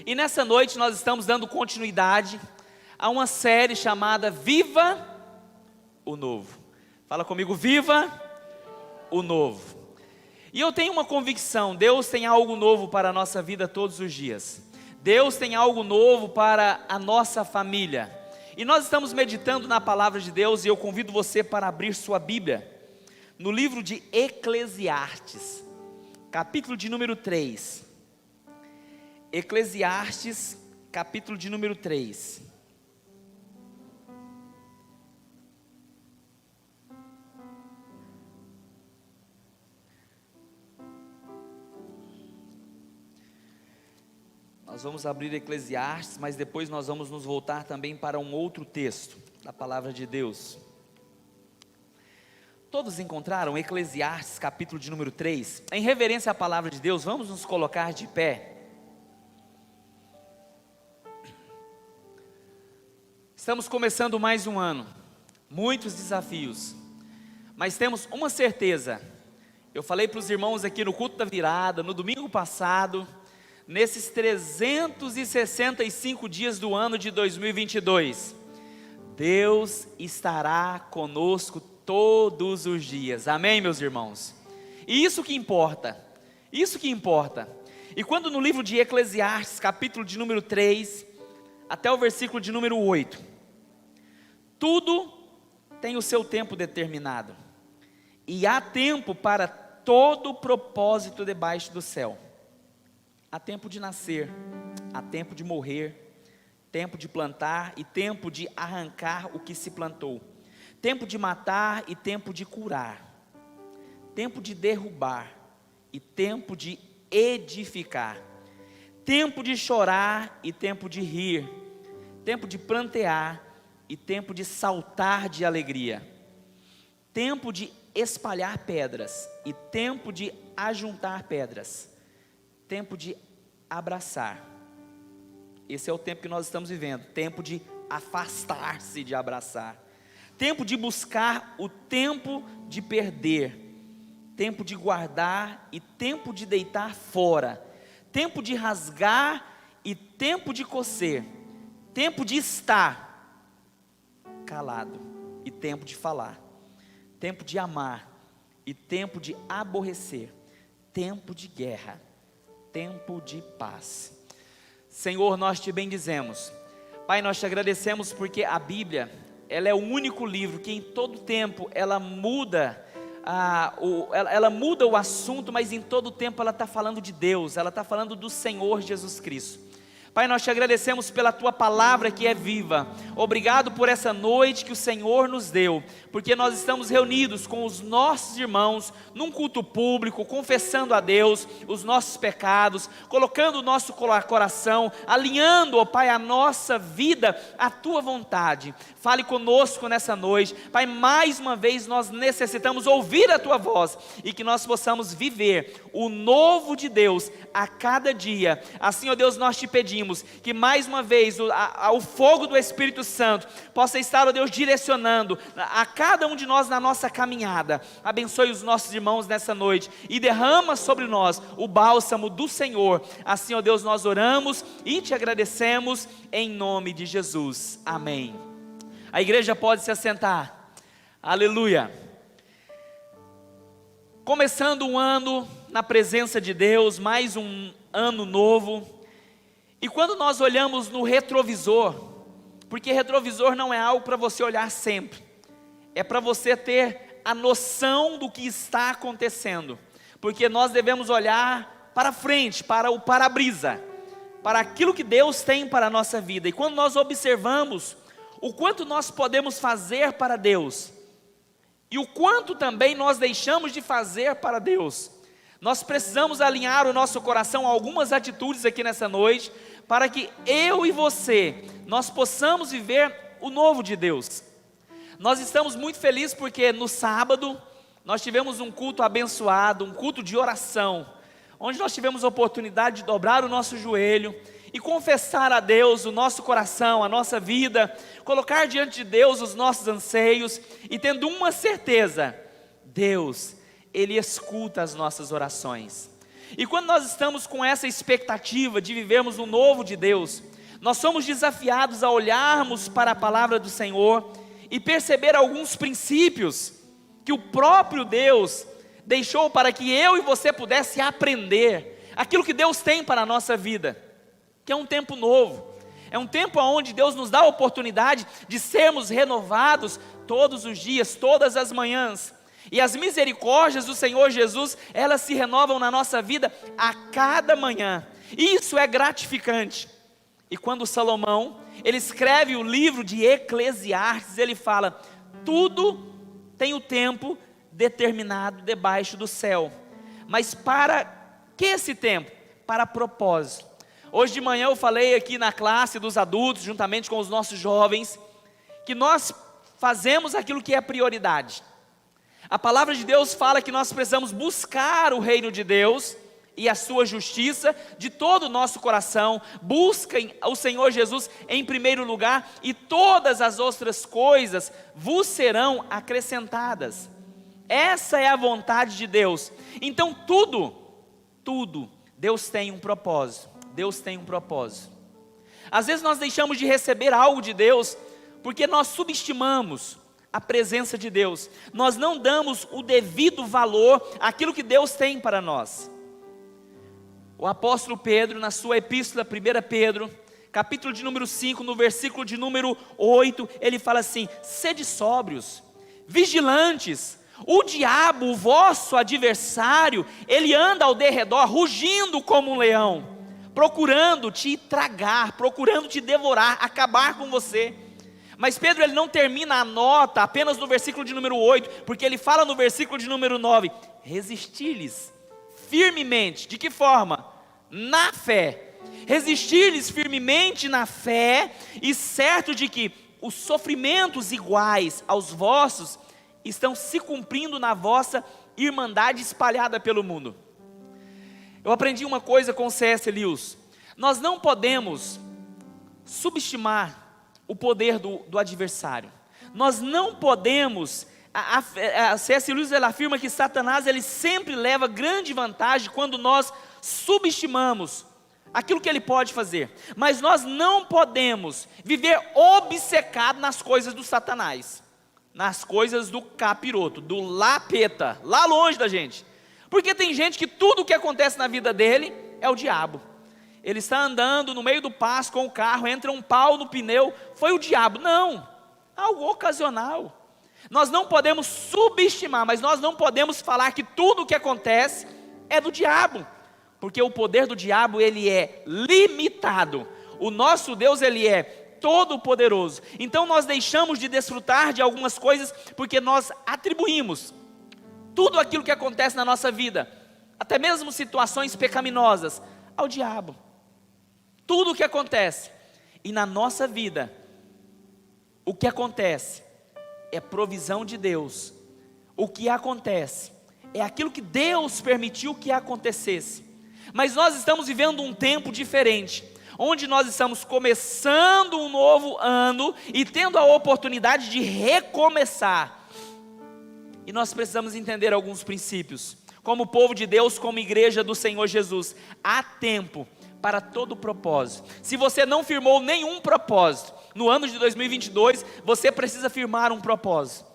E nessa noite nós estamos dando continuidade a uma série chamada Viva o Novo. Fala comigo, Viva o Novo. E eu tenho uma convicção, Deus tem algo novo para a nossa vida todos os dias. Deus tem algo novo para a nossa família. E nós estamos meditando na palavra de Deus e eu convido você para abrir sua Bíblia no livro de Eclesiastes, capítulo de número 3. Eclesiastes, capítulo de número 3. Nós vamos abrir Eclesiastes, mas depois nós vamos nos voltar também para um outro texto da palavra de Deus. Todos encontraram Eclesiastes, capítulo de número 3? Em reverência à palavra de Deus, vamos nos colocar de pé. Estamos começando mais um ano, muitos desafios, mas temos uma certeza. Eu falei para os irmãos aqui no culto da virada, no domingo passado, nesses 365 dias do ano de 2022, Deus estará conosco todos os dias, amém, meus irmãos? E isso que importa, isso que importa. E quando no livro de Eclesiastes, capítulo de número 3, até o versículo de número 8, tudo tem o seu tempo determinado, e há tempo para todo propósito debaixo do céu. Há tempo de nascer, há tempo de morrer, tempo de plantar e tempo de arrancar o que se plantou, tempo de matar e tempo de curar, tempo de derrubar e tempo de edificar, tempo de chorar e tempo de rir, tempo de plantear e tempo de saltar de alegria, tempo de espalhar pedras e tempo de ajuntar pedras, tempo de abraçar. Esse é o tempo que nós estamos vivendo, tempo de afastar-se de abraçar, tempo de buscar o tempo de perder, tempo de guardar e tempo de deitar fora, tempo de rasgar e tempo de coser, tempo de estar calado e tempo de falar, tempo de amar e tempo de aborrecer, tempo de guerra, tempo de paz. Senhor, nós te bendizemos. Pai, nós te agradecemos porque a Bíblia, ela é o único livro que em todo tempo ela muda o assunto, mas em todo tempo ela está falando de Deus, ela está falando do Senhor Jesus Cristo. Pai, nós te agradecemos pela tua palavra que é viva. Obrigado por essa noite que o Senhor nos deu, porque nós estamos reunidos com os nossos irmãos num culto público, confessando a Deus os nossos pecados, colocando o nosso coração, alinhando, ó Pai, a nossa vida à tua vontade. Fale conosco nessa noite, Pai. Mais uma vez nós necessitamos ouvir a tua voz e que nós possamos viver o novo de Deus a cada dia. Assim, ó Deus, nós te pedimos que mais uma vez o fogo do Espírito Santo possa estar, ó Deus, direcionando a cada um de nós na nossa caminhada. Abençoe os nossos irmãos nessa noite e derrama sobre nós o bálsamo do Senhor. Assim, ó Deus, nós oramos e te agradecemos em nome de Jesus, amém. A igreja pode se assentar, aleluia. Começando um ano na presença de Deus, mais um ano novo. E quando nós olhamos no retrovisor, porque retrovisor não é algo para você olhar sempre, é para você ter a noção do que está acontecendo, porque nós devemos olhar para frente, para o para-brisa, para aquilo que Deus tem para a nossa vida. E quando nós observamos o quanto nós podemos fazer para Deus, e o quanto também nós deixamos de fazer para Deus, nós precisamos alinhar o nosso coração a algumas atitudes aqui nessa noite, para que eu e você, nós possamos viver o novo de Deus. Nós estamos muito felizes porque no sábado, nós tivemos um culto abençoado, um culto de oração, onde nós tivemos a oportunidade de dobrar o nosso joelho e confessar a Deus o nosso coração, a nossa vida, colocar diante de Deus os nossos anseios e tendo uma certeza: Deus, Ele escuta as nossas orações. E quando nós estamos com essa expectativa de vivermos o novo de Deus, nós somos desafiados a olharmos para a palavra do Senhor e perceber alguns princípios que o próprio Deus deixou para que eu e você pudesse aprender aquilo que Deus tem para a nossa vida, que é um tempo novo, é um tempo onde Deus nos dá a oportunidade de sermos renovados todos os dias, todas as manhãs, e as misericórdias do Senhor Jesus, elas se renovam na nossa vida a cada manhã. Isso é gratificante. E quando Salomão, ele escreve o livro de Eclesiastes, ele fala: tudo tem o tempo determinado debaixo do céu. Mas para que esse tempo? Para propósito. Hoje de manhã eu falei aqui na classe dos adultos, juntamente com os nossos jovens, que nós fazemos aquilo que é prioridade. A palavra de Deus fala que nós precisamos buscar o reino de Deus e a sua justiça de todo o nosso coração. Busquem o Senhor Jesus em primeiro lugar, e todas as outras coisas vos serão acrescentadas. Essa é a vontade de Deus. Então tudo, Deus tem um propósito. Deus tem um propósito. Às vezes nós deixamos de receber algo de Deus porque nós subestimamos a presença de Deus. Nós não damos o devido valor àquilo que Deus tem para nós. O apóstolo Pedro, na sua epístola 1 Pedro, capítulo de número 5, no versículo de número 8, ele fala assim: sede sóbrios, vigilantes. O diabo, o vosso adversário, ele anda ao derredor, rugindo como um leão, procurando te tragar, procurando te devorar, acabar com você. Mas Pedro, ele não termina a nota apenas no versículo de número 8, porque ele fala no versículo de número 9: resistir-lhes firmemente. De que forma? Na fé. Resistir-lhes firmemente na fé, e certo de que os sofrimentos iguais aos vossos estão se cumprindo na vossa irmandade espalhada pelo mundo. Eu aprendi uma coisa com C.S. Lewis: nós não podemos subestimar o poder do adversário. Nós não podemos, C.S. Lewis, ele afirma que Satanás, ele sempre leva grande vantagem quando nós subestimamos aquilo que ele pode fazer. Mas nós não podemos viver obcecado nas coisas do Satanás, nas coisas do capiroto, do lapeta, lá longe da gente. Porque tem gente que tudo o que acontece na vida dele é o diabo. Ele está andando no meio do pasto com o carro, entra um pau no pneu, foi o diabo. Não, algo ocasional. Nós não podemos subestimar, mas nós não podemos falar que tudo o que acontece é do diabo, porque o poder do diabo, ele é limitado. O nosso Deus, ele é todo poderoso. Então nós deixamos de desfrutar de algumas coisas porque nós atribuímos tudo aquilo que acontece na nossa vida, até mesmo situações pecaminosas, ao diabo. Tudo o que acontece, e na nossa vida, o que acontece é provisão de Deus. O que acontece é aquilo que Deus permitiu que acontecesse. Mas nós estamos vivendo um tempo diferente, onde nós estamos começando um novo ano e tendo a oportunidade de recomeçar. E nós precisamos entender alguns princípios. Como povo de Deus, como igreja do Senhor Jesus, há tempo para todo propósito. Se você não firmou nenhum propósito no ano de 2022, você precisa firmar um propósito.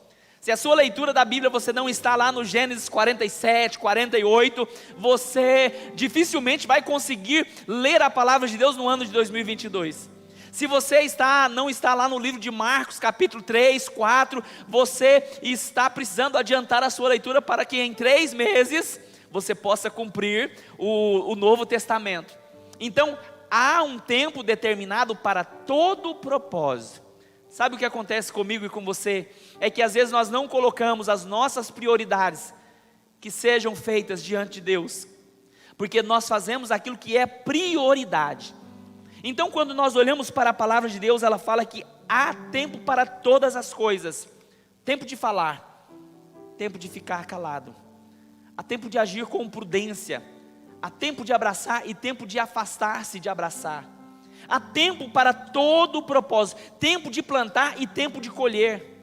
Se a sua leitura da Bíblia, você não está lá no Gênesis 47, 48, você dificilmente vai conseguir ler a palavra de Deus no ano de 2022. Se você não está lá no livro de Marcos, capítulo 3, 4, você está precisando adiantar a sua leitura para que em 3 meses você possa cumprir o Novo Testamento. Então, há um tempo determinado para todo propósito. Sabe o que acontece comigo e com você? É que às vezes nós não colocamos as nossas prioridades que sejam feitas diante de Deus, porque nós fazemos aquilo que é prioridade. Então, quando nós olhamos para a palavra de Deus, ela fala que há tempo para todas as coisas. Tempo de falar, tempo de ficar calado, há tempo de agir com prudência, há tempo de abraçar e tempo de afastar-se de abraçar. Há tempo para todo o propósito, tempo de plantar e tempo de colher,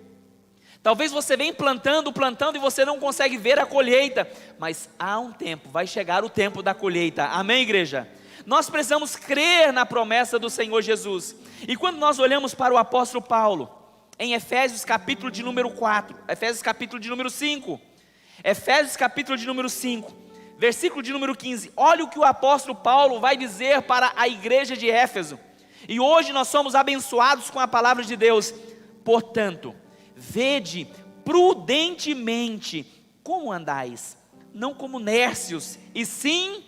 Talvez você venha plantando e você não consegue ver a colheita, mas há um tempo, vai chegar o tempo da colheita. Amém, igreja? Nós precisamos crer na promessa do Senhor Jesus. E quando nós olhamos para o apóstolo Paulo, em Efésios capítulo de número 4, Efésios capítulo de número 5, Efésios capítulo de número 5, versículo de número 15, olha o que o apóstolo Paulo vai dizer para a igreja de Éfeso. E hoje nós somos abençoados com a palavra de Deus. Portanto, vede prudentemente como andais, não como nércios, e sim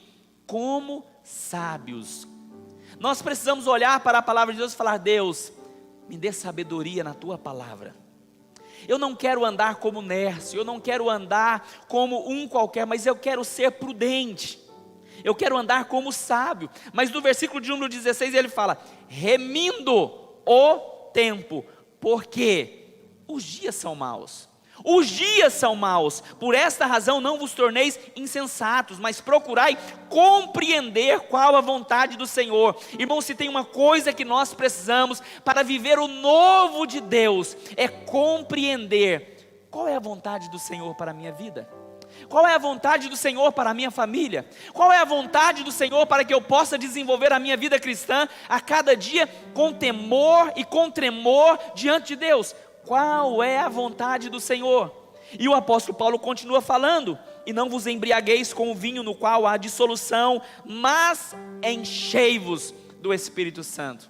como sábios. Nós precisamos olhar para a palavra de Deus e falar: Deus, me dê sabedoria na tua palavra. Eu não quero andar como nércio, eu não quero andar como um qualquer, mas eu quero ser prudente, eu quero andar como sábio. Mas no versículo de número 16 ele fala: remindo o tempo, porque os dias são maus. Os dias são maus, por esta razão não vos torneis insensatos, mas procurai compreender qual a vontade do Senhor. Irmão, se tem uma coisa que nós precisamos para viver o novo de Deus, é compreender qual é a vontade do Senhor para a minha vida. Qual é a vontade do Senhor para a minha família? Qual é a vontade do Senhor para que eu possa desenvolver a minha vida cristã a cada dia com temor e com tremor diante de Deus? Qual é a vontade do Senhor? E o apóstolo Paulo continua falando: e não vos embriagueis com o vinho no qual há dissolução, mas enchei-vos do Espírito Santo.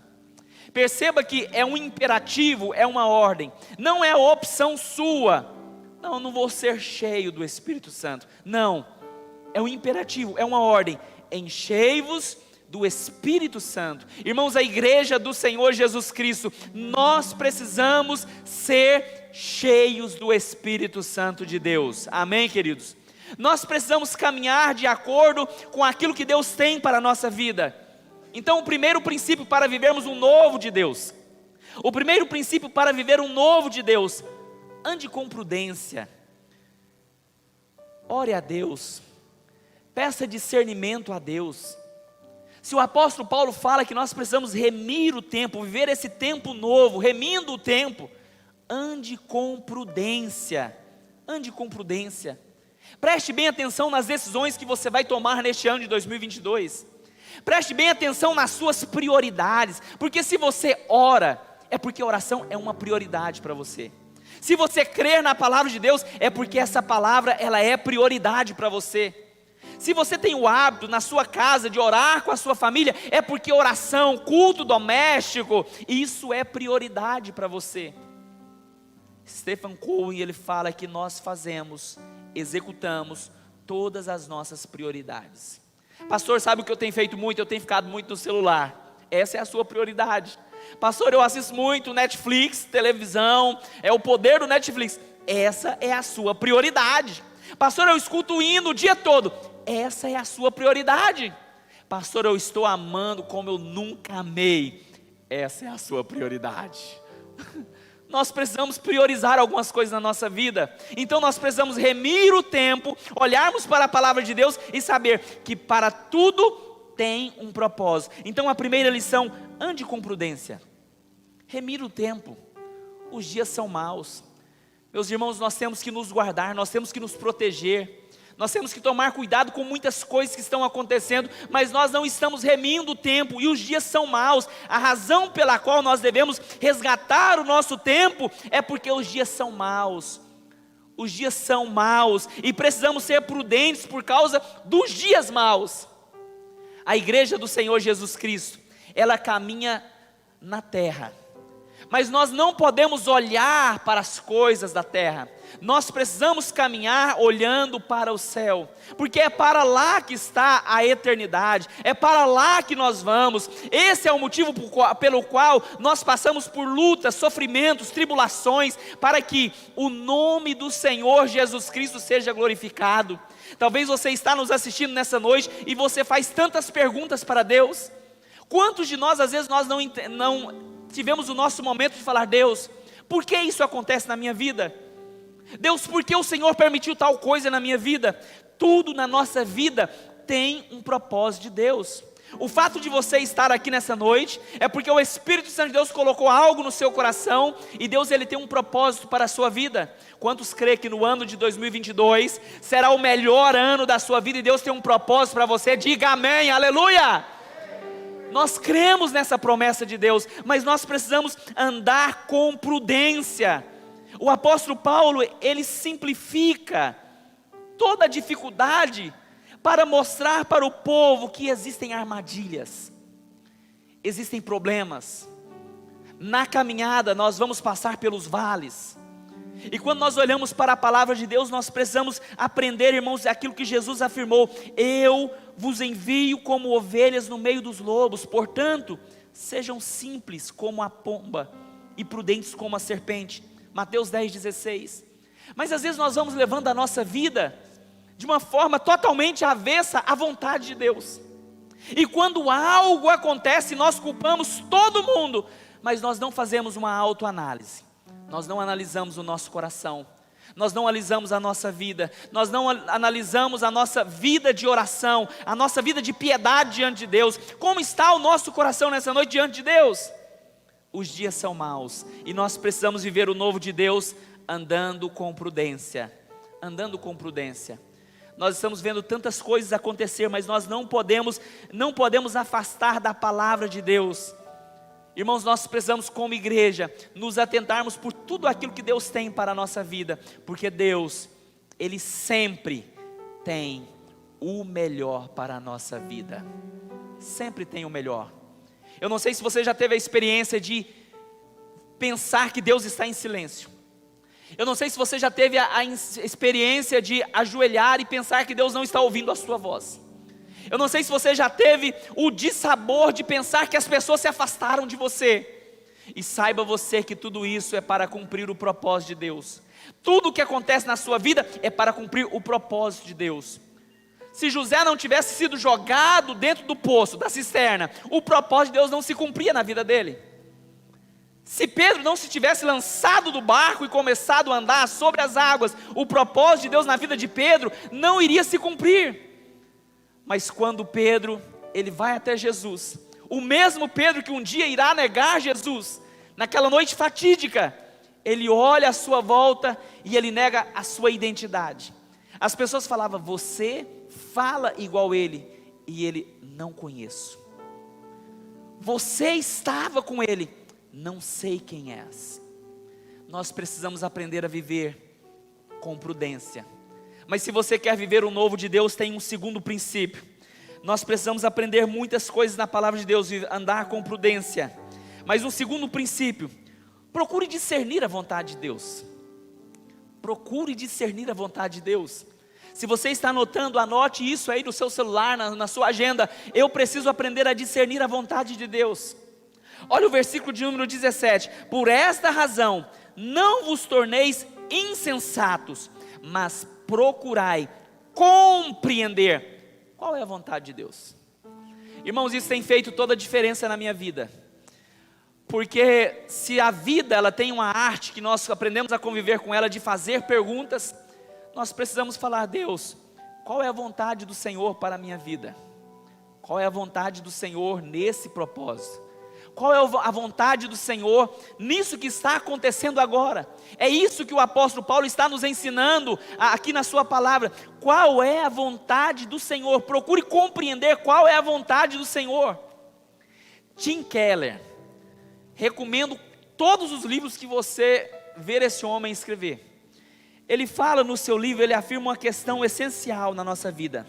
Perceba que é um imperativo, é uma ordem, não é opção sua. Não vou ser cheio do Espírito Santo. Não, é um imperativo, é uma ordem: enchei-vos do Espírito Santo. Irmãos, a igreja do Senhor Jesus Cristo, nós precisamos ser cheios do Espírito Santo de Deus. Amém, queridos? Nós precisamos caminhar de acordo com aquilo que Deus tem para a nossa vida. Então, o primeiro princípio para vivermos um novo de Deus, o primeiro princípio para viver um novo de Deus: ande com prudência, ore a Deus, peça discernimento a Deus. Se o apóstolo Paulo fala que nós precisamos remir o tempo, viver esse tempo novo, remindo o tempo, ande com prudência, ande com prudência. Preste bem atenção nas decisões que você vai tomar neste ano de 2022. Preste bem atenção nas suas prioridades, porque se você ora, é porque a oração é uma prioridade para você. Se você crer na palavra de Deus, é porque essa palavra ela é prioridade para você. Se você tem o hábito na sua casa de orar com a sua família, é porque oração, culto doméstico, isso é prioridade para você. Stephen Covey, ele fala que nós executamos todas as nossas prioridades. Pastor, sabe o que eu tenho feito muito? Eu tenho ficado muito no celular. Essa é a sua prioridade. Pastor, eu assisto muito Netflix, televisão, é o poder do Netflix. Essa é a sua prioridade. Pastor, eu escuto o hino o dia todo. Essa é a sua prioridade. Pastor, eu estou amando como eu nunca amei. Essa é a sua prioridade. Nós precisamos priorizar algumas coisas na nossa vida. Então nós precisamos remir o tempo, olharmos para a palavra de Deus e saber que para tudo tem um propósito. Então a primeira lição: ande com prudência. Remir o tempo. Os dias são maus. Meus irmãos, nós temos que nos guardar, nós temos que nos proteger. Nós temos que tomar cuidado com muitas coisas que estão acontecendo, mas nós não estamos remindo o tempo, e os dias são maus. A razão pela qual nós devemos resgatar o nosso tempo é porque os dias são maus. Os dias são maus, e precisamos ser prudentes por causa dos dias maus. A igreja do Senhor Jesus Cristo, ela caminha na terra, mas nós não podemos olhar para as coisas da terra. Nós precisamos caminhar olhando para o céu, porque é para lá que está a eternidade, é para lá que nós vamos. Esse é o motivo pelo qual nós passamos por lutas, sofrimentos, tribulações, para que o nome do Senhor Jesus Cristo seja glorificado. Talvez você está nos assistindo nessa noite e você faz tantas perguntas para Deus. Quantos de nós, às vezes, nós não tivemos o nosso momento de falar: Deus, por que isso acontece na minha vida? Deus, por que o Senhor permitiu tal coisa na minha vida? Tudo na nossa vida tem um propósito de Deus. O fato de você estar aqui nessa noite é porque o Espírito Santo de Deus colocou algo no seu coração e Deus ele tem um propósito para a sua vida. Quantos crê que no ano de 2022 será o melhor ano da sua vida e Deus tem um propósito para você? Diga amém, aleluia! Nós cremos nessa promessa de Deus, mas nós precisamos andar com prudência. O apóstolo Paulo, ele simplifica toda a dificuldade para mostrar para o povo que existem armadilhas, existem problemas. Na caminhada nós vamos passar pelos vales, e quando nós olhamos para a palavra de Deus, nós precisamos aprender, irmãos, aquilo que Jesus afirmou: eu vos envio como ovelhas no meio dos lobos, portanto, sejam simples como a pomba e prudentes como a serpente. Mateus 10,16. Mas às vezes nós vamos levando a nossa vida de uma forma totalmente avessa à vontade de Deus, e quando algo acontece, nós culpamos todo mundo, mas nós não fazemos uma autoanálise, nós não analisamos o nosso coração, nós não analisamos a nossa vida, nós não analisamos a nossa vida de oração, a nossa vida de piedade diante de Deus. Como está o nosso coração nessa noite diante de Deus? Os dias são maus, e nós precisamos viver o novo de Deus andando com prudência, andando com prudência. Nós estamos vendo tantas coisas acontecer, mas nós não podemos afastar da palavra de Deus. Irmãos, nós precisamos como igreja nos atentarmos por tudo aquilo que Deus tem para a nossa vida, porque Deus, Ele sempre tem o melhor para a nossa vida, sempre tem o melhor. Eu não sei se você já teve a experiência de pensar que Deus está em silêncio. Eu não sei se você já teve a experiência de ajoelhar e pensar que Deus não está ouvindo a sua voz. Eu não sei se você já teve o dissabor de pensar que as pessoas se afastaram de você. E saiba você que tudo isso é para cumprir o propósito de Deus. Tudo o que acontece na sua vida é para cumprir o propósito de Deus. Se José não tivesse sido jogado dentro do poço, da cisterna, o propósito de Deus não se cumpria na vida dele. Se Pedro não se tivesse lançado do barco e começado a andar sobre as águas, o propósito de Deus na vida de Pedro não iria se cumprir. Mas quando Pedro, ele vai até Jesus, o mesmo Pedro que um dia irá negar Jesus, naquela noite fatídica, ele olha à sua volta e ele nega a sua identidade. As pessoas falavam: você fala igual ele, e ele: não conheço. Você estava com ele, não sei quem és. Nós precisamos aprender a viver com prudência. Mas se você quer viver o novo de Deus, tem um segundo princípio. Nós precisamos aprender muitas coisas na palavra de Deus e andar com prudência. Mas um segundo princípio: procure discernir a vontade de Deus. Procure discernir a vontade de Deus. Se você está anotando, anote isso aí no seu celular, na sua agenda. Eu preciso aprender a discernir a vontade de Deus. Olha o versículo de número 17: por esta razão, não vos torneis insensatos, mas procurai compreender qual é a vontade de Deus. Irmãos, isso tem feito toda a diferença na minha vida, porque se a vida ela tem uma arte que nós aprendemos a conviver com ela, de fazer perguntas, nós precisamos falar: Deus, qual é a vontade do Senhor para a minha vida? Qual é a vontade do Senhor nesse propósito? Qual é a vontade do Senhor nisso que está acontecendo agora? É isso que o apóstolo Paulo está nos ensinando aqui na sua palavra. Qual é a vontade do Senhor? Procure compreender qual é a vontade do Senhor. Tim Keller, recomendo todos os livros que você ver esse homem escrever. Ele fala no seu livro, ele afirma uma questão essencial na nossa vida: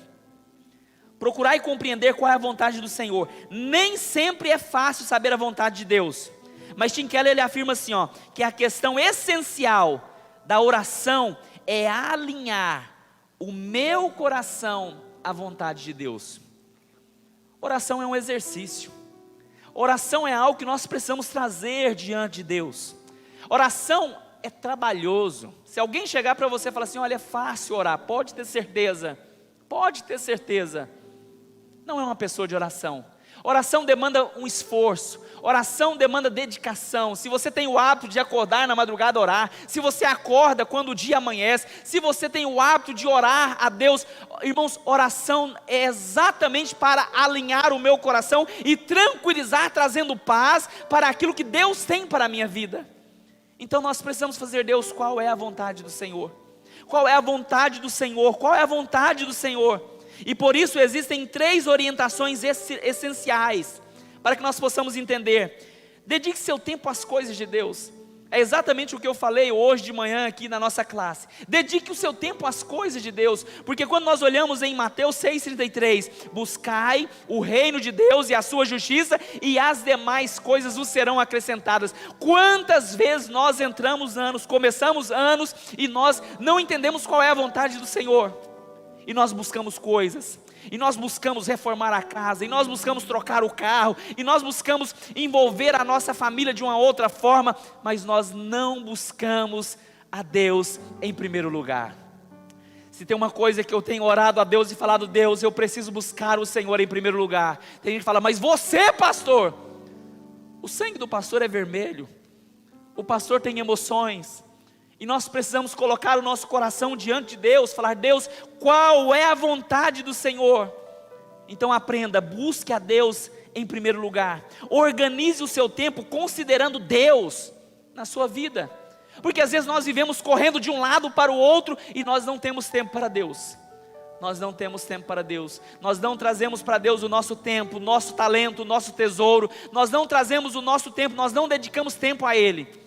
procurar e compreender qual é a vontade do Senhor. Nem sempre é fácil saber a vontade de Deus, mas Tim Keller ele afirma assim, que a questão essencial da oração é alinhar o meu coração à vontade de Deus. Oração é um exercício. Oração é algo que nós precisamos trazer diante de Deus. Oração é trabalhoso. Se alguém chegar para você e falar assim: olha, é fácil orar, pode ter certeza, não é uma pessoa de oração. Oração demanda um esforço, oração demanda dedicação. Se você tem o hábito de acordar na madrugada orar, se você acorda quando o dia amanhece, se você tem o hábito de orar a Deus, irmãos, oração é exatamente para alinhar o meu coração e tranquilizar, trazendo paz para aquilo que Deus tem para a minha vida. Então nós precisamos fazer, Deus, qual é a vontade do Senhor? Qual é a vontade do Senhor? Qual é a vontade do Senhor? E por isso existem 3 orientações essenciais, para que nós possamos entender. Dedique seu tempo às coisas de Deus. É exatamente o que eu falei hoje de manhã aqui na nossa classe. Dedique o seu tempo às coisas de Deus, porque quando nós olhamos em Mateus 6,33, buscai o reino de Deus e a sua justiça, e as demais coisas vos serão acrescentadas. Quantas vezes nós começamos anos, e nós não entendemos qual é a vontade do Senhor, e nós buscamos coisas, e nós buscamos reformar a casa, e nós buscamos trocar o carro, e nós buscamos envolver a nossa família de uma outra forma, mas nós não buscamos a Deus em primeiro lugar. Se tem uma coisa que eu tenho orado a Deus e falado, Deus, eu preciso buscar o Senhor em primeiro lugar. Tem gente que fala, mas você, pastor, o sangue do pastor é vermelho, o pastor tem emoções, e nós precisamos colocar o nosso coração diante de Deus, falar, Deus, qual é a vontade do Senhor? Então aprenda, busque a Deus em primeiro lugar, organize o seu tempo considerando Deus na sua vida, porque às vezes nós vivemos correndo de um lado para o outro, e nós não temos tempo para Deus. Nós não temos tempo para Deus, nós não trazemos para Deus o nosso tempo, o nosso talento, o nosso tesouro, nós não trazemos o nosso tempo, nós não dedicamos tempo a Ele.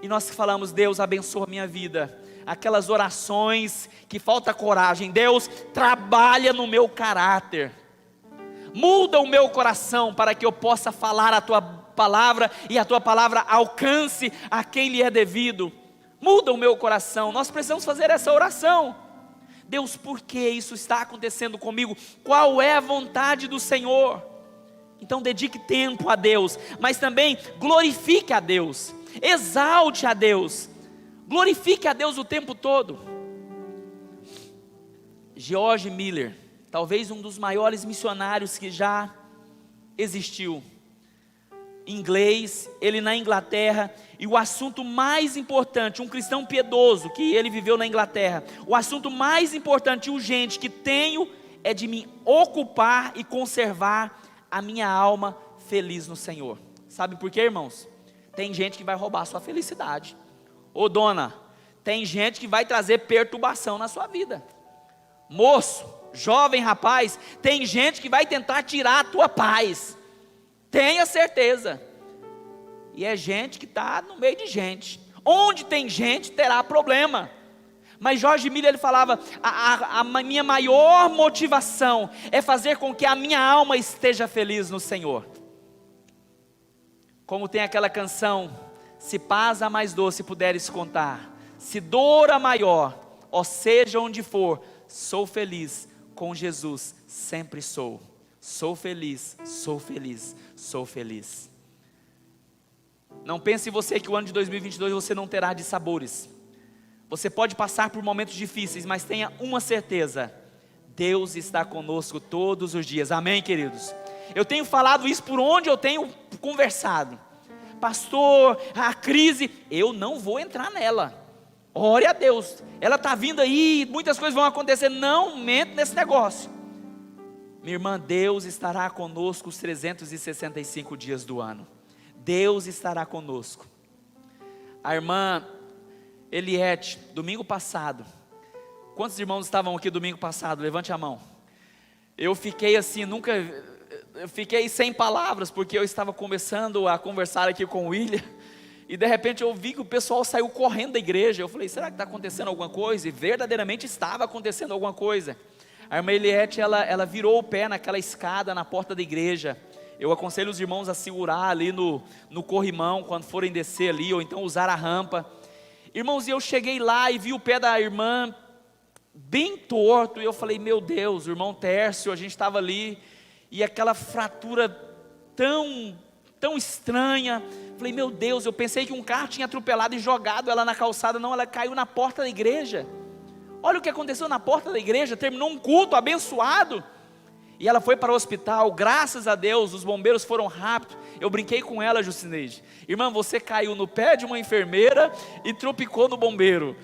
E nós falamos, Deus, abençoa a minha vida. Aquelas orações que falta coragem, Deus, trabalha no meu caráter, muda o meu coração para que eu possa falar a Tua palavra, e a Tua palavra alcance a quem lhe é devido. Muda o meu coração. Nós precisamos fazer essa oração. Deus, por que isso está acontecendo comigo? Qual é a vontade do Senhor? Então dedique tempo a Deus, mas também glorifique a Deus, exalte a Deus, glorifique a Deus o tempo todo. George Miller, talvez um dos maiores missionários que já existiu, inglês, ele na Inglaterra, e o assunto mais importante, um cristão piedoso que ele viveu na Inglaterra, o assunto mais importante e urgente que tenho é de me ocupar e conservar a minha alma feliz no Senhor. Sabe por quê, irmãos? Tem gente que vai roubar a sua felicidade. Ô dona, tem gente que vai trazer perturbação na sua vida. Moço, jovem rapaz, tem gente que vai tentar tirar a tua paz. Tenha certeza. E é gente que está no meio de gente. Onde tem gente, terá problema. Mas George Miller, ele falava, a minha maior motivação é fazer com que a minha alma esteja feliz no Senhor. Como tem aquela canção, se paz a mais doce puderes contar, se dor a maior, ó seja onde for, sou feliz, com Jesus sempre sou. Sou feliz, sou feliz, sou feliz. Não pense você que o ano de 2022 você não terá dissabores. Você pode passar por momentos difíceis, mas tenha uma certeza, Deus está conosco todos os dias, amém, queridos? Eu tenho falado isso por onde eu tenho conversado. Pastor, a crise, eu não vou entrar nela. Ore a Deus, ela está vindo aí, muitas coisas vão acontecer, não mente nesse negócio. Minha irmã, Deus estará conosco os 365 dias do ano. Deus estará conosco. A irmã Eliette, domingo passado, quantos irmãos estavam aqui domingo passado? Levante a mão. Eu fiquei assim, eu fiquei sem palavras, porque eu estava começando a conversar aqui com o William, e de repente eu vi que o pessoal saiu correndo da igreja. Eu falei, será que está acontecendo alguma coisa? E verdadeiramente estava acontecendo alguma coisa. A irmã Eliette, ela virou o pé naquela escada na porta da igreja. Eu aconselho os irmãos a segurar ali no corrimão, quando forem descer ali, ou então usar a rampa. Irmãos, e eu cheguei lá e vi o pé da irmã bem torto, e eu falei, meu Deus, o irmão Tércio, a gente estava ali, e aquela fratura tão estranha. Falei, meu Deus, eu pensei que um carro tinha atropelado e jogado ela na calçada. Não, ela caiu na porta da igreja. Olha o que aconteceu na porta da igreja, terminou um culto abençoado, E ela foi para o hospital, graças a Deus, os bombeiros foram rápidos. Eu brinquei com ela, Jucineide. Irmã, você caiu no pé de uma enfermeira e tropicou no bombeiro.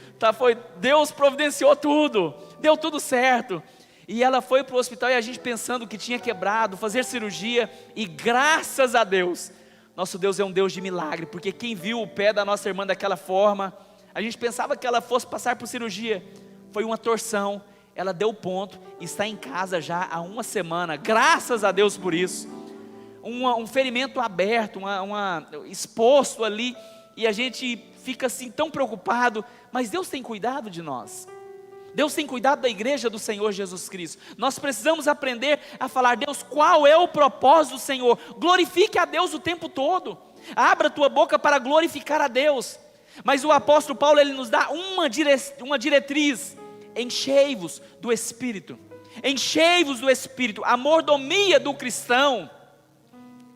Deus providenciou tudo, deu tudo certo. E ela foi para o hospital e a gente pensando que tinha quebrado, fazer cirurgia. E graças a Deus, nosso Deus é um Deus de milagre. Porque quem viu o pé da nossa irmã daquela forma, a gente pensava que ela fosse passar por cirurgia. Foi uma torção. Ela deu ponto e está em casa já há uma semana, graças a Deus por isso. Um ferimento aberto, exposto ali, e a gente fica assim tão preocupado, mas Deus tem cuidado de nós. Deus tem cuidado da igreja do Senhor Jesus Cristo. Nós precisamos aprender a falar: Deus, qual é o propósito do Senhor? Glorifique a Deus o tempo todo. Abra a tua boca para glorificar a Deus. Mas o apóstolo Paulo, ele nos dá uma diretriz: enchei-vos do Espírito. Enchei-vos do Espírito. A mordomia do cristão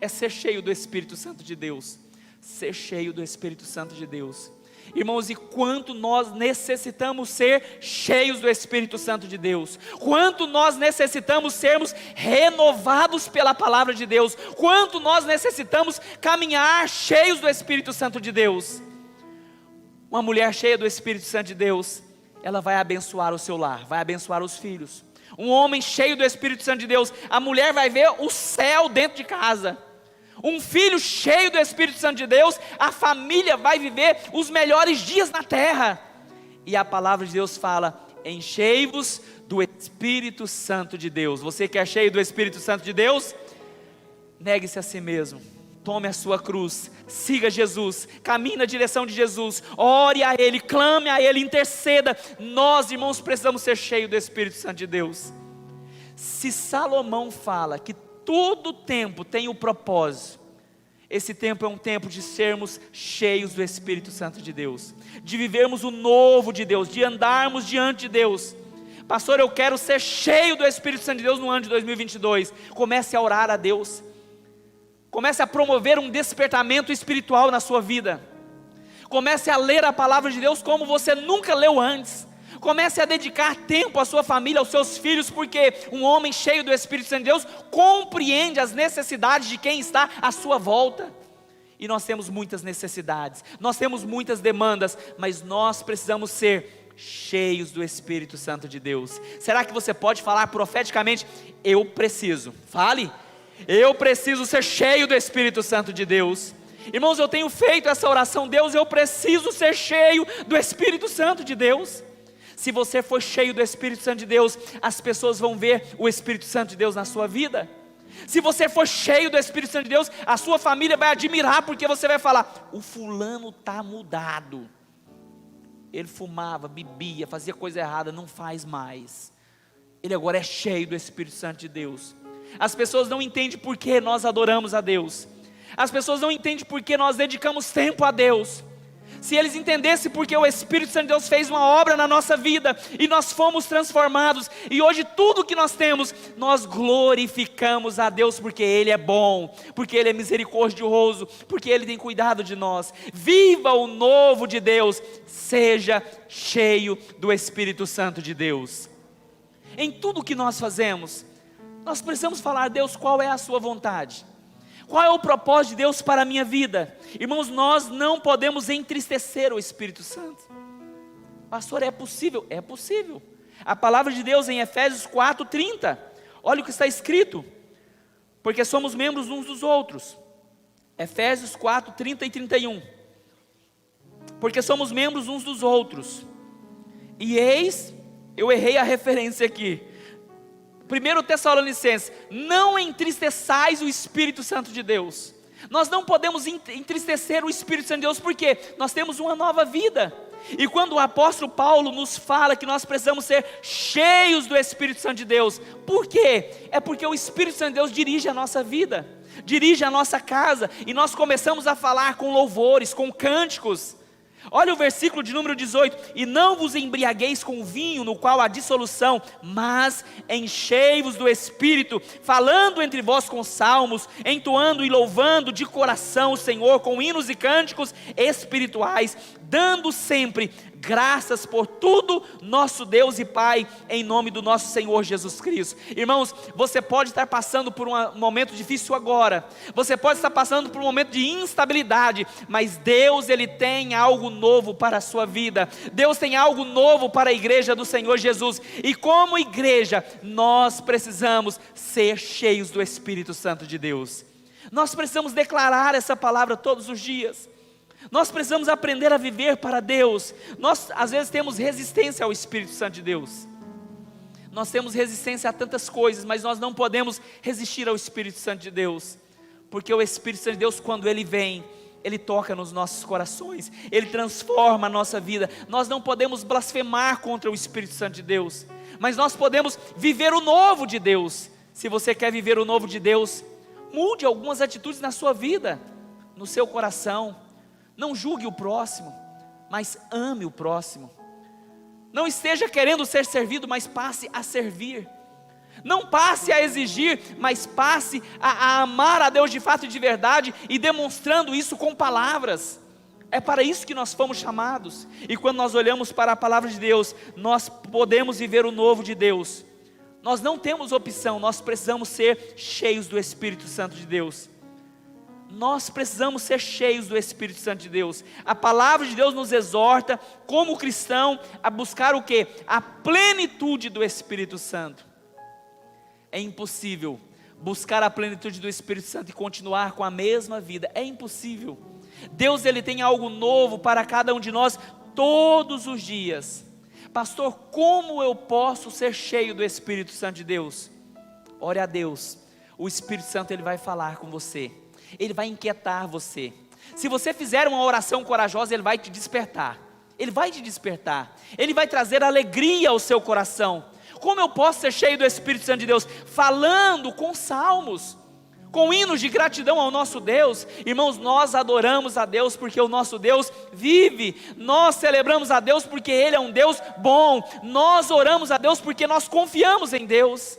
é ser cheio do Espírito Santo de Deus. Ser cheio do Espírito Santo de Deus. Irmãos, e quanto nós necessitamos ser cheios do Espírito Santo de Deus. Quanto nós necessitamos sermos renovados pela palavra de Deus. Quanto nós necessitamos caminhar cheios do Espírito Santo de Deus. Uma mulher cheia do Espírito Santo de Deus, ela vai abençoar o seu lar, vai abençoar os filhos. Um homem cheio do Espírito Santo de Deus, a mulher vai ver o céu dentro de casa. Um filho cheio do Espírito Santo de Deus, a família vai viver os melhores dias na terra. E a palavra de Deus fala: enchei-vos do Espírito Santo de Deus. Você que é cheio do Espírito Santo de Deus, negue-se a si mesmo. Tome a sua cruz, siga Jesus, caminhe na direção de Jesus, ore a Ele, clame a Ele, interceda. Nós, irmãos, precisamos ser cheios do Espírito Santo de Deus. Se Salomão fala que todo tempo tem o propósito, esse tempo é um tempo de sermos cheios do Espírito Santo de Deus, de vivermos o novo de Deus, de andarmos diante de Deus. Pastor, eu quero ser cheio do Espírito Santo de Deus no ano de 2022. Comece a orar a Deus. Comece a promover um despertamento espiritual na sua vida. Comece a ler a palavra de Deus como você nunca leu antes. Comece a dedicar tempo à sua família, aos seus filhos, porque um homem cheio do Espírito Santo de Deus compreende as necessidades de quem está à sua volta. E nós temos muitas necessidades, nós temos muitas demandas, mas nós precisamos ser cheios do Espírito Santo de Deus. Será que você pode falar profeticamente: eu preciso? Fale. Eu preciso ser cheio do Espírito Santo de Deus. Irmãos, eu tenho feito essa oração: Deus, eu preciso ser cheio do Espírito Santo de Deus. Se você for cheio do Espírito Santo de Deus, as pessoas vão ver o Espírito Santo de Deus na sua vida. Se você for cheio do Espírito Santo de Deus, a sua família vai admirar, porque você vai falar: o fulano está mudado. Ele fumava, bebia, fazia coisa errada, não faz mais. Ele agora é cheio do Espírito Santo de Deus. As pessoas não entendem por que nós adoramos a Deus. As pessoas não entendem por que nós dedicamos tempo a Deus. Se eles entendessem porque o Espírito Santo de Deus fez uma obra na nossa vida e nós fomos transformados, e hoje tudo que nós temos, nós glorificamos a Deus porque Ele é bom, porque Ele é misericordioso, porque Ele tem cuidado de nós. Viva o novo de Deus, seja cheio do Espírito Santo de Deus. Em tudo que nós fazemos, nós precisamos falar: Deus, qual é a sua vontade? Qual é o propósito de Deus para a minha vida? Irmãos, nós não podemos entristecer o Espírito Santo. Pastor, é possível? É possível. A palavra de Deus em Efésios 4:30, olha o que está escrito: porque somos membros uns dos outros. Efésios 4:30 e 31. Porque somos membros uns dos outros. E eis, eu errei a referência aqui. 1 Tessalonicenses: não entristeçais o Espírito Santo de Deus. Nós não podemos entristecer o Espírito Santo de Deus, porque nós temos uma nova vida. E quando o apóstolo Paulo nos fala que nós precisamos ser cheios do Espírito Santo de Deus, por quê? É porque o Espírito Santo de Deus dirige a nossa vida, dirige a nossa casa, e nós começamos a falar com louvores, com cânticos. Olha o versículo de número 18: e não vos embriagueis com vinho, no qual há dissolução, mas enchei-vos do Espírito, falando entre vós com salmos, entoando e louvando de coração o Senhor com hinos e cânticos espirituais, dando sempre graças por tudo, nosso Deus e Pai, em nome do nosso Senhor Jesus Cristo. Irmãos, você pode estar passando por um momento difícil agora, você pode estar passando por um momento de instabilidade, mas Deus, Ele tem algo novo para a sua vida. Deus tem algo novo para a igreja do Senhor Jesus, e como igreja, nós precisamos ser cheios do Espírito Santo de Deus. Nós precisamos declarar essa palavra todos os dias. Nós precisamos aprender a viver para Deus. Nós às vezes temos resistência ao Espírito Santo de Deus. Nós temos resistência a tantas coisas, mas nós não podemos resistir ao Espírito Santo de Deus, porque o Espírito Santo de Deus, quando Ele vem, Ele toca nos nossos corações, Ele transforma a nossa vida. Nós não podemos blasfemar contra o Espírito Santo de Deus, mas nós podemos viver o novo de Deus. Se você quer viver o novo de Deus, mude algumas atitudes na sua vida, no seu coração. Não julgue o próximo, mas ame o próximo. Não esteja querendo ser servido, mas passe a servir. Não passe a exigir, mas passe a amar a Deus de fato e de verdade, e demonstrando isso com palavras. É para isso que nós fomos chamados. E quando nós olhamos para a palavra de Deus, nós podemos viver o novo de Deus. Nós não temos opção, nós precisamos ser cheios do Espírito Santo de Deus. Nós precisamos ser cheios do Espírito Santo de Deus. A palavra de Deus nos exorta, como cristão, a buscar o quê? A plenitude do Espírito Santo. É impossível buscar a plenitude do Espírito Santo e continuar com a mesma vida. É impossível. Deus, Ele tem algo novo para cada um de nós todos os dias. Pastor, como eu posso ser cheio do Espírito Santo de Deus? Ore a Deus. O Espírito Santo, Ele vai falar com você. Ele vai inquietar você. Se você fizer uma oração corajosa, Ele vai te despertar. Ele vai te despertar. Ele vai trazer alegria ao seu coração. Como eu posso ser cheio do Espírito Santo de Deus? Falando com salmos, com hinos de gratidão ao nosso Deus. Irmãos, nós adoramos a Deus porque o nosso Deus vive. Nós celebramos a Deus porque Ele é um Deus bom. Nós oramos a Deus porque nós confiamos em Deus.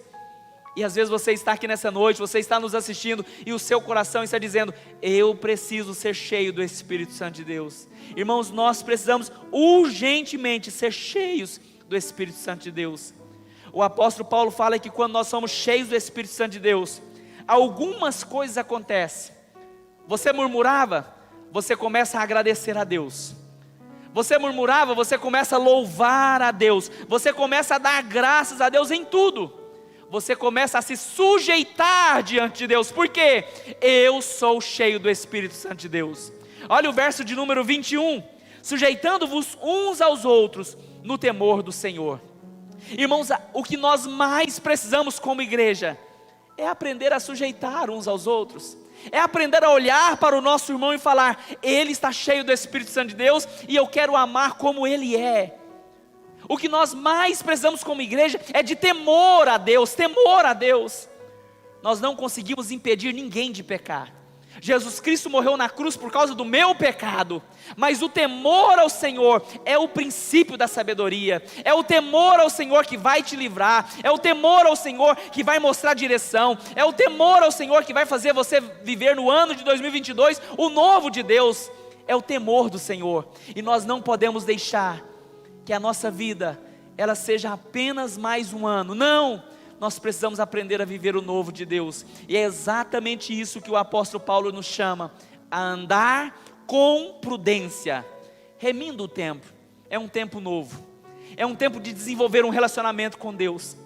E às vezes você está aqui nessa noite, você está nos assistindo, e o seu coração está dizendo: eu preciso ser cheio do Espírito Santo de Deus. Irmãos, nós precisamos urgentemente ser cheios do Espírito Santo de Deus. O apóstolo Paulo fala que quando nós somos cheios do Espírito Santo de Deus, algumas coisas acontecem. Você murmurava, você começa a agradecer a Deus. Você murmurava, você começa a louvar a Deus. Você começa a dar graças a Deus em tudo. Você começa a se sujeitar diante de Deus. Por quê? Eu sou cheio do Espírito Santo de Deus. Olha o verso de número 21. Sujeitando-vos uns aos outros no temor do Senhor. Irmãos, o que nós mais precisamos como igreja é aprender a sujeitar uns aos outros. É aprender a olhar para o nosso irmão e falar: ele está cheio do Espírito Santo de Deus e eu quero amar como ele é. O que nós mais precisamos como igreja é de temor a Deus, temor a Deus. Nós não conseguimos impedir ninguém de pecar. Jesus Cristo morreu na cruz por causa do meu pecado, mas o temor ao Senhor é o princípio da sabedoria. É o temor ao Senhor que vai te livrar, é o temor ao Senhor que vai mostrar direção, é o temor ao Senhor que vai fazer você viver no ano de 2022 o novo de Deus. É o temor do Senhor, e nós não podemos deixar que a nossa vida, ela seja apenas mais um ano. Não, nós precisamos aprender a viver o novo de Deus, e é exatamente isso que o apóstolo Paulo nos chama, a andar com prudência, remindo o tempo. É um tempo novo, é um tempo de desenvolver um relacionamento com Deus,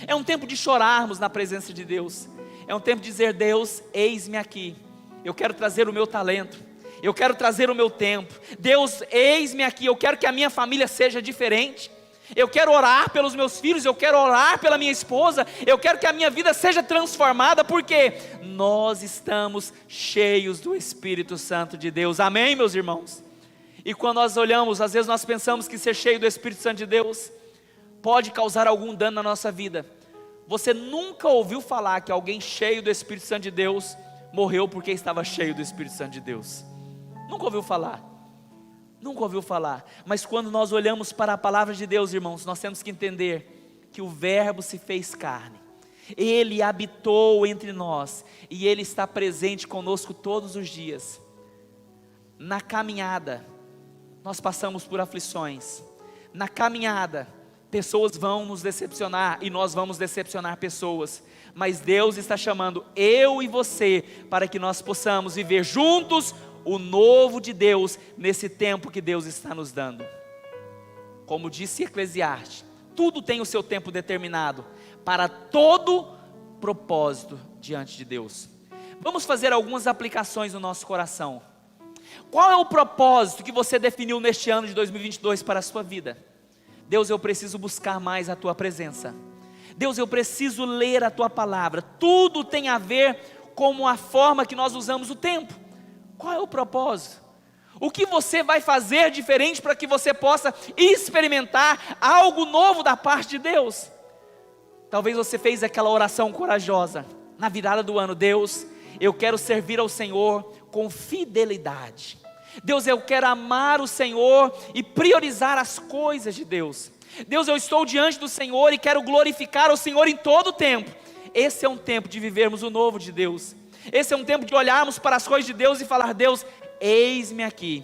é um tempo de chorarmos na presença de Deus, é um tempo de dizer: Deus, eis-me aqui, eu quero trazer o meu talento, eu quero trazer o meu tempo. Deus, eis-me aqui, eu quero que a minha família seja diferente. Eu quero orar pelos meus filhos, eu quero orar pela minha esposa, eu quero que a minha vida seja transformada, porque nós estamos cheios do Espírito Santo de Deus. Amém, meus irmãos? E quando nós olhamos, às vezes nós pensamos que ser cheio do Espírito Santo de Deus pode causar algum dano na nossa vida. Você nunca ouviu falar que alguém cheio do Espírito Santo de Deus morreu porque estava cheio do Espírito Santo de Deus? Nunca ouviu falar, nunca ouviu falar. Mas quando nós olhamos para a palavra de Deus, irmãos, nós temos que entender que o Verbo se fez carne, Ele habitou entre nós, e Ele está presente conosco todos os dias. Na caminhada, nós passamos por aflições. Na caminhada, pessoas vão nos decepcionar e nós vamos decepcionar pessoas. Mas Deus está chamando eu e você para que nós possamos viver juntos o novo de Deus nesse tempo que Deus está nos dando. Como disse Eclesiastes, tudo tem o seu tempo determinado para todo propósito diante de Deus. Vamos fazer algumas aplicações no nosso coração. Qual é o propósito que você definiu neste ano de 2022 para a sua vida? Deus, eu preciso buscar mais a Tua presença. Deus, eu preciso ler a Tua palavra. Tudo tem a ver com a forma que nós usamos o tempo. Qual é o propósito? O que você vai fazer diferente para que você possa experimentar algo novo da parte de Deus? Talvez você fez aquela oração corajosa na virada do ano. Deus, eu quero servir ao Senhor com fidelidade. Deus, eu quero amar o Senhor e priorizar as coisas de Deus. Deus, eu estou diante do Senhor e quero glorificar o Senhor em todo o tempo. Esse é um tempo de vivermos o novo de Deus. Esse é um tempo de olharmos para as coisas de Deus e falar: Deus, eis-me aqui,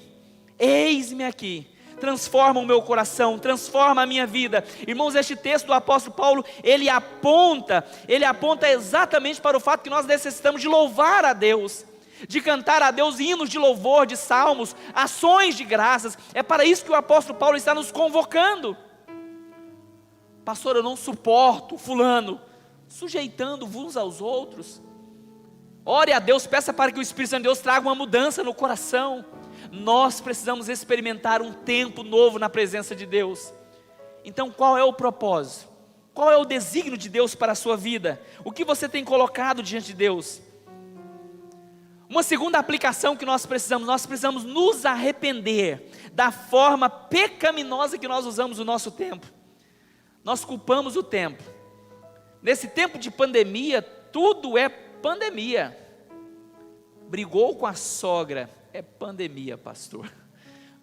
transforma o meu coração, transforma a minha vida. Irmãos, este texto do apóstolo Paulo, ele aponta exatamente para o fato que nós necessitamos de louvar a Deus, de cantar a Deus hinos de louvor, de salmos, ações de graças. É para isso que o apóstolo Paulo está nos convocando. Pastor, eu não suporto fulano, sujeitando uns aos outros. Ore a Deus, peça para que o Espírito Santo de Deus traga uma mudança no coração. Nós precisamos experimentar um tempo novo na presença de Deus. Então, qual é o propósito? Qual é o desígnio de Deus para a sua vida? O que você tem colocado diante de Deus? Uma segunda aplicação que nós precisamos nos arrepender da forma pecaminosa que nós usamos o nosso tempo. Nós culpamos o tempo. Nesse tempo de pandemia, tudo é pandemia. Brigou com a sogra, é pandemia, pastor.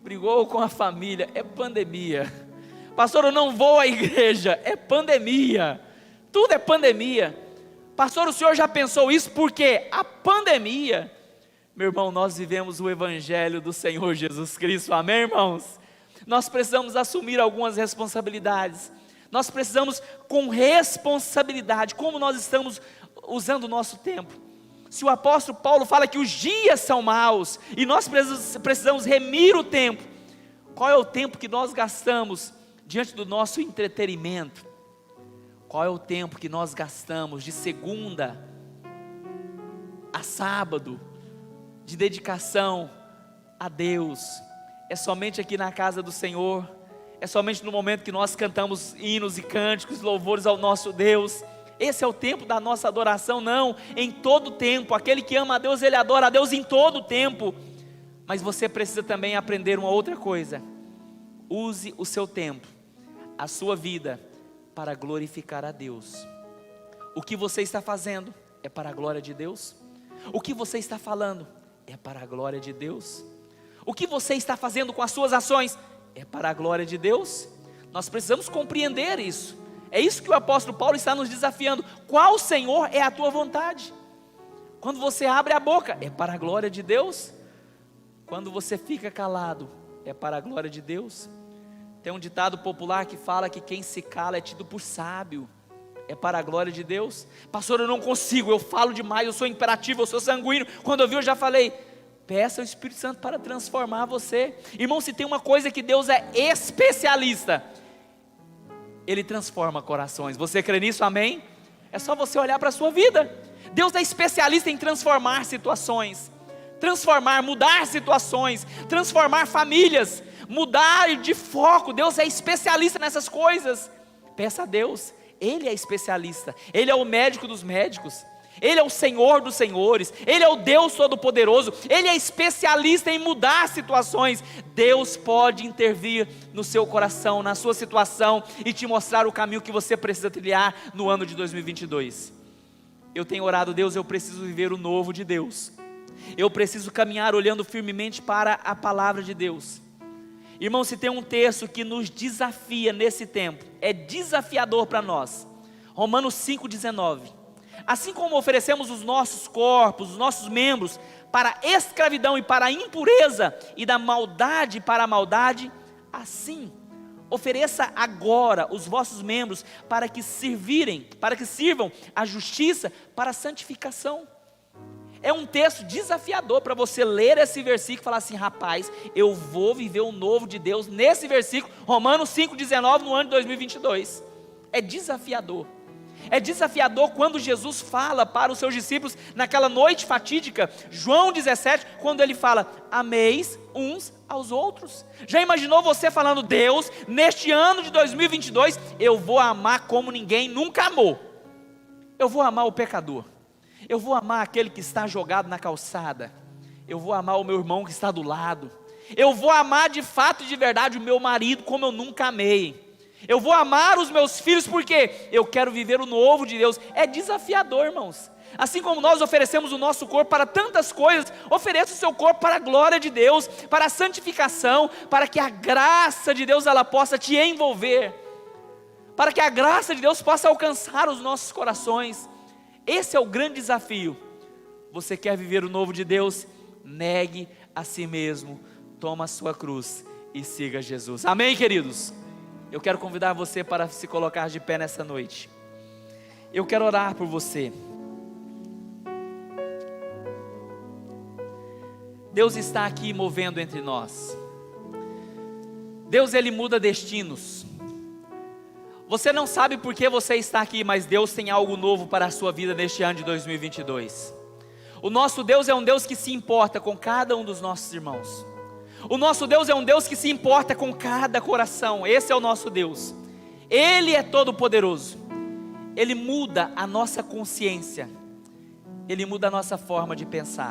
Brigou com a família, é pandemia. Pastor, eu não vou à igreja, é pandemia. Tudo é pandemia. Pastor, o senhor já pensou isso? Porque a pandemia, meu irmão, nós vivemos o evangelho do Senhor Jesus Cristo, amém, irmãos? Nós precisamos assumir algumas responsabilidades. Nós precisamos, com responsabilidade, como nós estamos usando o nosso tempo. Se o apóstolo Paulo fala que os dias são maus e nós precisamos remir o tempo, qual é o tempo que nós gastamos diante do nosso entretenimento? Qual é o tempo que nós gastamos de segunda a sábado, de dedicação a Deus? É somente aqui na casa do Senhor? É somente no momento que nós cantamos hinos e cânticos, louvores ao nosso Deus? Esse é o tempo da nossa adoração? Não, em todo tempo. Aquele que ama a Deus, ele adora a Deus em todo tempo. Mas você precisa também aprender uma outra coisa: use o seu tempo, a sua vida, para glorificar a Deus. O que você está fazendo é para a glória de Deus? O que você está falando é para a glória de Deus? O que você está fazendo com as suas ações é para a glória de Deus? Nós precisamos compreender isso. É isso que o apóstolo Paulo está nos desafiando. Qual, Senhor, é a tua vontade? Quando você abre a boca, é para a glória de Deus? Quando você fica calado, é para a glória de Deus? Tem um ditado popular que fala que quem se cala é tido por sábio. É para a glória de Deus? Pastor, eu não consigo, eu falo demais, eu sou imperativo, eu sou sanguíneo. Quando eu vi, eu já falei. Peça ao Espírito Santo para transformar você. Irmão, se tem uma coisa que Deus é especialista, Ele transforma corações. Você crê nisso? Amém? É só você olhar para a sua vida. Deus é especialista em transformar situações, mudar situações, transformar famílias, mudar de foco. Deus é especialista nessas coisas. Peça a Deus, Ele é especialista. Ele é o médico dos médicos, Ele é o Senhor dos senhores, Ele é o Deus Todo-Poderoso, Ele é especialista em mudar situações. Deus pode intervir no seu coração, na sua situação, e te mostrar o caminho que você precisa trilhar no ano de 2022. Eu tenho orado: Deus, eu preciso viver o novo de Deus, eu preciso caminhar olhando firmemente para a palavra de Deus. Irmão, se tem um texto que nos desafia nesse tempo, é desafiador para nós, Romanos 5,19. assim como oferecemos os nossos corpos, os nossos membros, para a escravidão e para a impureza, e da maldade para a maldade, assim, ofereça agora os vossos membros para que sirvam a justiça para a santificação. É um texto desafiador para você ler esse versículo e falar assim: rapaz, eu vou viver o novo de Deus nesse versículo, Romanos 5,19, no ano de 2022. É desafiador. É desafiador quando Jesus fala para os seus discípulos naquela noite fatídica, João 17, quando ele fala: ameis uns aos outros. Já imaginou você falando: Deus, neste ano de 2022, eu vou amar como ninguém nunca amou. Eu vou amar o pecador. Eu vou amar aquele que está jogado na calçada. Eu vou amar o meu irmão que está do lado. Eu vou amar de fato e de verdade o meu marido como eu nunca amei. Eu vou amar os meus filhos porque eu quero viver o novo de Deus. É desafiador, irmãos. Assim como nós oferecemos o nosso corpo para tantas coisas, ofereça o seu corpo para a glória de Deus, para a santificação, para que a graça de Deus ela possa te envolver, para que a graça de Deus possa alcançar os nossos corações. Esse é o grande desafio. Você quer viver o novo de Deus? Negue a si mesmo, toma a sua cruz e siga Jesus. Amém, queridos? Eu quero convidar você para se colocar de pé nessa noite. Eu quero orar por você. Deus está aqui movendo entre nós. Deus, Ele muda destinos. Você não sabe por que você está aqui, mas Deus tem algo novo para a sua vida neste ano de 2022. O nosso Deus é um Deus que se importa com cada um dos nossos irmãos. O nosso Deus é um Deus que se importa com cada coração. Esse é o nosso Deus. Ele é todo poderoso. Ele muda a nossa consciência. Ele muda a nossa forma de pensar.